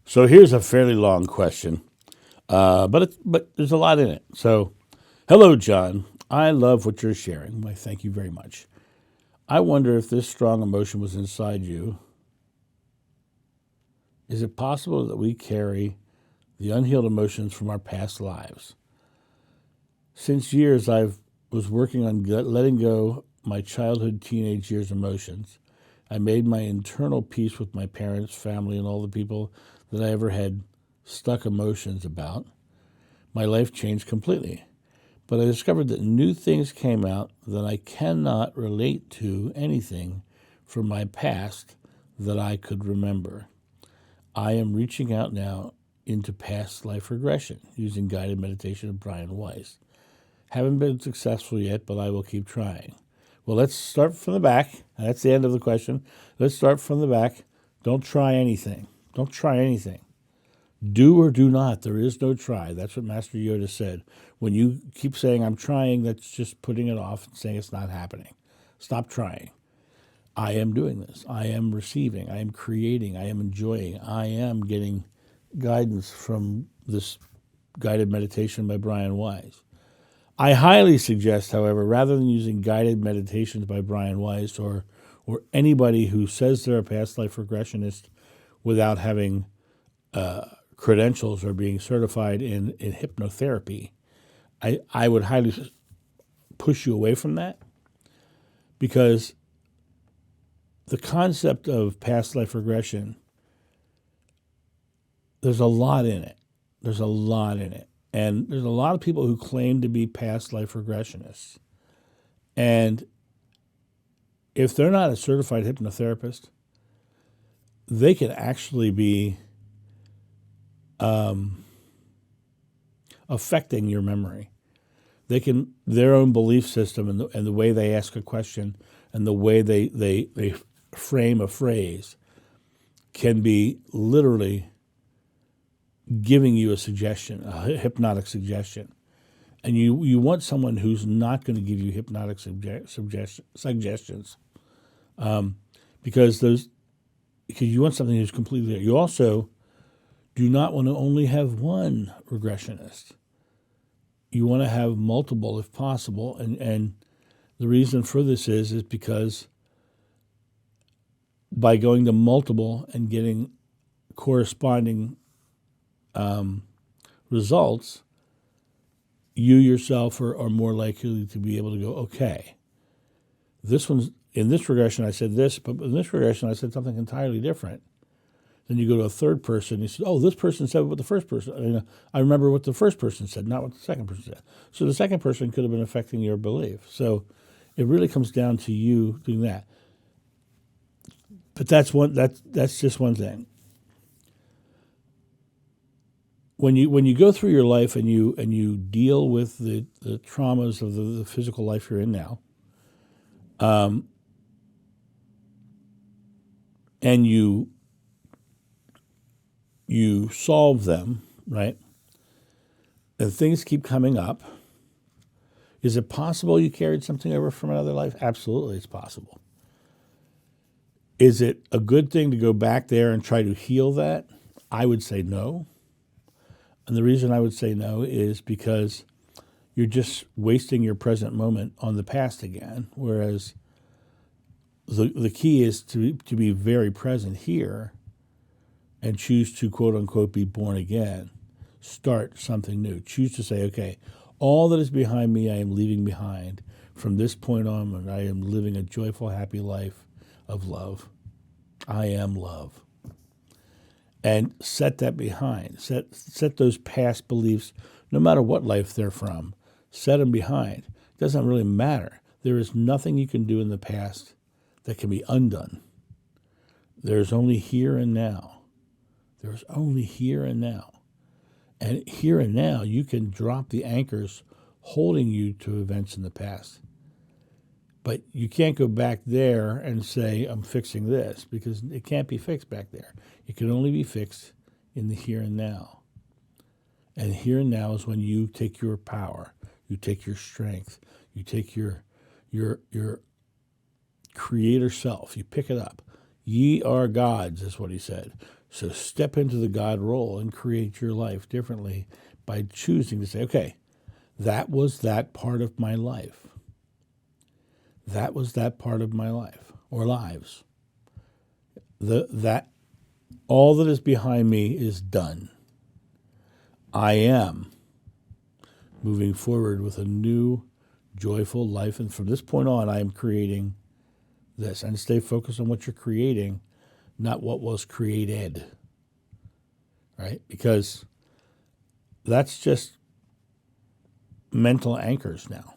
So here's a fairly long question, but there's a lot in it. So, hello, John. I love what you're sharing. Why, thank you very much. I wonder if this strong emotion was inside you. Is it possible that we carry the unhealed emotions from our past lives? Since years, I was working on letting go my childhood, teenage years emotions. I made my internal peace with my parents, family, and all the people that I ever had stuck emotions about. My life changed completely. But I discovered that new things came out that I cannot relate to anything from my past that I could remember. I am reaching out now into past life regression using guided meditation of Brian Weiss. Haven't been successful yet, but I will keep trying. Well, let's start from the back. That's the end of the question. Let's start from the back. Don't try anything. Don't try anything. Do or do not. There is no try. That's what Master Yoda said. When you keep saying, I'm trying, that's just putting it off and saying it's not happening. Stop trying. I am doing this. I am receiving. I am creating. I am enjoying. I am getting guidance from this guided meditation by Brian Weiss. I highly suggest, however, rather than using guided meditations by Brian Weiss or anybody who says they're a past life regressionist without having credentials or being certified in hypnotherapy, I would highly push you away from that, because the concept of past life regression, there's a lot in it. There's a lot in it. And there's a lot of people who claim to be past life regressionists. And if they're not a certified hypnotherapist, they can actually be affecting your memory. They can, their own belief system and the way they ask a question and the way they frame a phrase can be literally giving you a suggestion, a hypnotic suggestion. And you want someone who's not going to give you hypnotic suggestions, because you want something who's completely there. You also do not want to only have one regressionist. You want to have multiple if possible. And the reason for this is because by going to multiple and getting corresponding results, you yourself are more likely to be able to go, okay, this one's, in this regression I said this, but in this regression I said something entirely different. Then you go to a third person, and you say, oh, this person said what the first person, I remember what the first person said, not what the second person said. So the second person could have been affecting your belief. So it really comes down to you doing that. But that's just one thing. When you go through your life and you deal with the traumas of the physical life you're in now, and you solve them, right? And things keep coming up. Is it possible you carried something over from another life? Absolutely, it's possible. Is it a good thing to go back there and try to heal that? I would say no. And the reason I would say no is because you're just wasting your present moment on the past again, whereas the key is to be very present here and choose to, quote unquote, be born again, start something new. Choose to say, okay, all that is behind me I am leaving behind. From this point on, I am living a joyful, happy life of love. I am love. And set that behind. Set those past beliefs, no matter what life they're from, set them behind. It doesn't really matter. There is nothing you can do in the past that can be undone. There's only here and now. There's only here and now. And here and now, you can drop the anchors holding you to events in the past. But you can't go back there and say, I'm fixing this, because it can't be fixed back there. It can only be fixed in the here and now. And here and now is when you take your power, you take your strength, you take your creator self, you pick it up. Ye are gods, is what he said. So step into the God role and create your life differently by choosing to say, okay, that was that part of my life. That was that part of my life or lives. That all that is behind me is done. I am moving forward with a new, joyful life. And from this point on, I am creating this. And stay focused on what you're creating, not what was created. Right? Because that's just mental anchors now.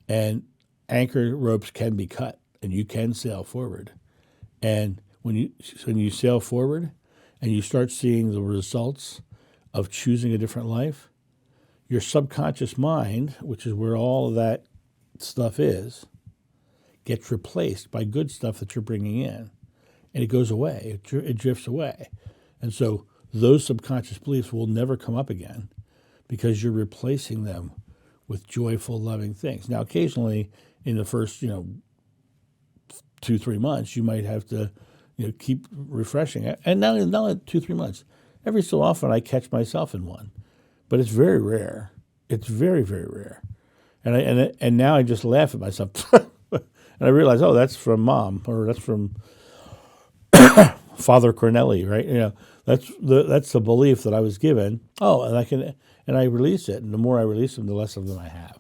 And anchor ropes can be cut, and you can sail forward. And when you sail forward and you start seeing the results of choosing a different life, your subconscious mind, which is where all of that stuff is, gets replaced by good stuff that you're bringing in. And it goes away. It drifts away. And so those subconscious beliefs will never come up again because you're replacing them with joyful, loving things. Now, occasionally in the first, 2-3 months, you might have to, keep refreshing it. And not only 2-3 months. Every so often I catch myself in one. But it's very rare. It's very, very rare. And now I just laugh at myself. And I realize, oh, that's from Mom, or that's from Father Cornelli, right? That's the belief that I was given. Oh, and I release it. And the more I release them, the less of them I have.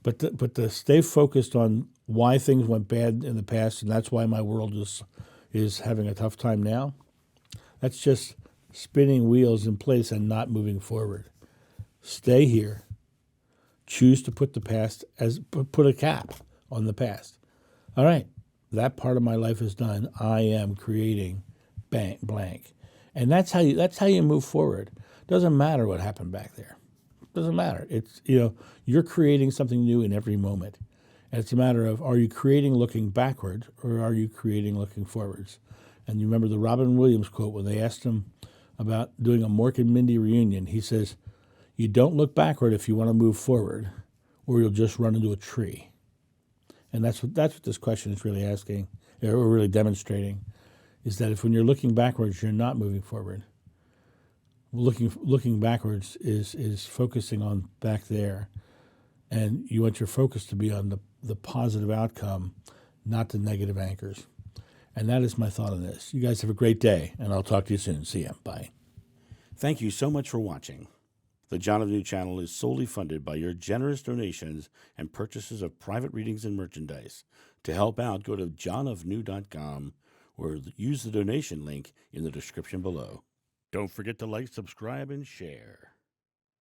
But to stay focused on why things went bad in the past, and that's why my world is having a tough time now, that's just spinning wheels in place and not moving forward. Stay here. Choose to put put a cap on the past. All right, that part of my life is done. I am creating blank, and that's how you move forward. Doesn't matter what happened back there. Doesn't matter. It's you're creating something new in every moment, and it's a matter of, are you creating looking backward or are you creating looking forwards? And you remember the Robin Williams quote when they asked him about doing a Mork and Mindy reunion. He says, "You don't look backward if you want to move forward, or you'll just run into a tree." And that's what this question is really asking, or really demonstrating, is that if when you're looking backwards, you're not moving forward. Looking backwards is focusing on back there, and you want your focus to be on the positive outcome, not the negative anchors. And that is my thought on this. You guys have a great day, and I'll talk to you soon. See ya. Bye. Thank you so much for watching. The John of New channel is solely funded by your generous donations and purchases of private readings and merchandise. To help out, go to johnofnew.com or use the donation link in the description below. Don't forget to like, subscribe, and share.